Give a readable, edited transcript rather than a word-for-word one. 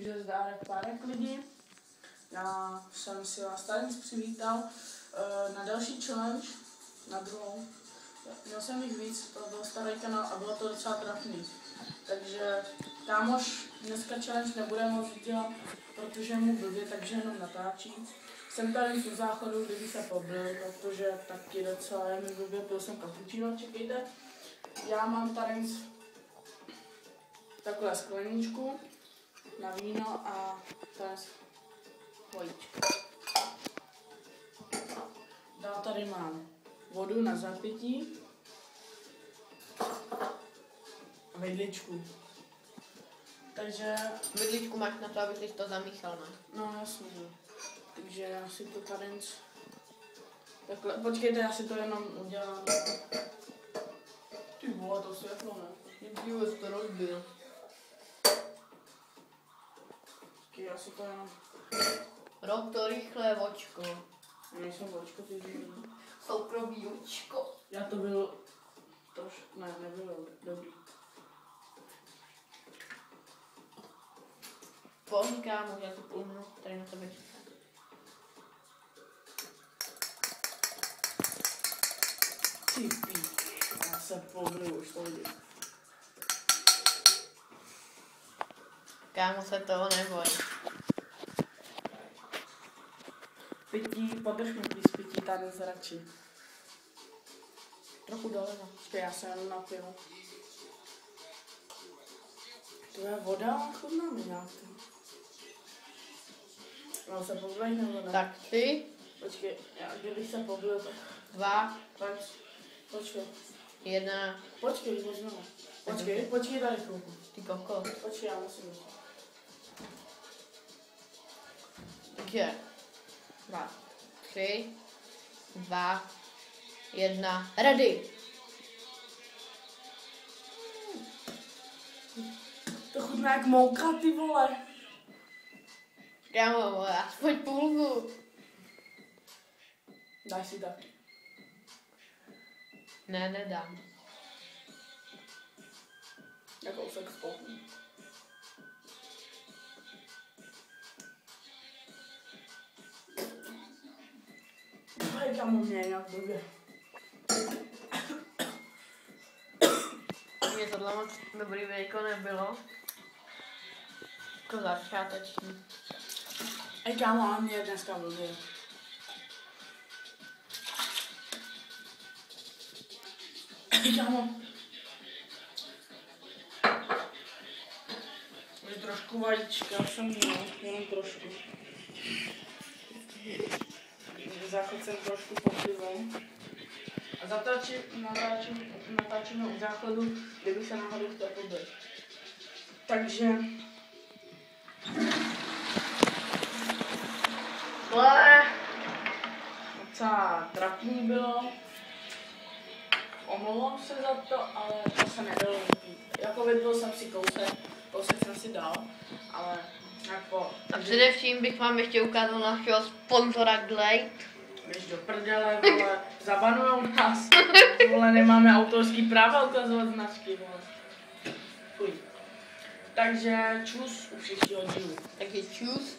takže zdárek párek lidí. Já jsem si vás tady přivítal na další challenge, na druhou. Měl jsem jich víc, to byl starý kanál a bylo to docela trapný. Takže kámoš dneska challenge nebude moc dělat, protože mu blbě, takže jenom natáčí. Jsem tady u záchodu, kdyby se pobil, protože taky docela je mi blbě, pil jsem kapučino, čekejte. Já mám tady takhle skleničku na víno a tady vajíčko. Dál tady mám vodu na zapití a vidličku. Takže Vidličku máš na to, abys to zamíchal, ne? no jasně. Takže já si to tady takhle, počkejte, já si to jenom udělám. Ty vole, to světlo, ne? Díval jsi to rozbil. Počkej, já si to jenom... Rob to rychle, vočko. Já nejsem vočko, ty díky. Soukromý očko. Já to byl... Ne, nebylo dobrý. Pohodlí kámo, já to půl minut tady na tebe čekám. Ty píč, já se pobyl už to vidím. Kámo, se toho neboj. Pití, podrž mi plíz pití tady radši. Trochu doleva. Počkej, já se jenom napiju. To je voda, chudná mi nějak. No se poblej nebo ne? Tak 3, Počkej, já kdybych se poblil, tak... 2, Počkej. 1. Počkej, možná. Počkej tady chvilku. Ty koko. Počkej, já musím jít. Takže 2, 3, 2, 1, ready! To chutná jak mouka, ty vole. Kámo, aspoň půlku. Daj si taky. Ne, nedám. Jako kousek spolknu. Hej, kámo, mě je nějak blbě. Mně tohle moc dobrý vejko nebylo. Jako začáteční. Hej, kámo, ale mě je dneska blbě. Hej, kámo. Už trošku vajíčka jsem měl, jenom trošku. Záchod jsem trošku popivel. A natáčíme u záchodu, kdyby se náhodou chtěl pobít. Takže... Docela trapný bylo. Omlouvám se za to, ale to se nedalo vypít. Jako vypil jsem si kousek jsem si dal, ale jako... A především bych vám ještě ukázal našeho sponzora Glade. Běž do prdele, vole, zabanujou nás. Vole, nemáme autorský práva ukazovat značky, vole. Fuj. Takže čus u příštího dílu. Takže čus.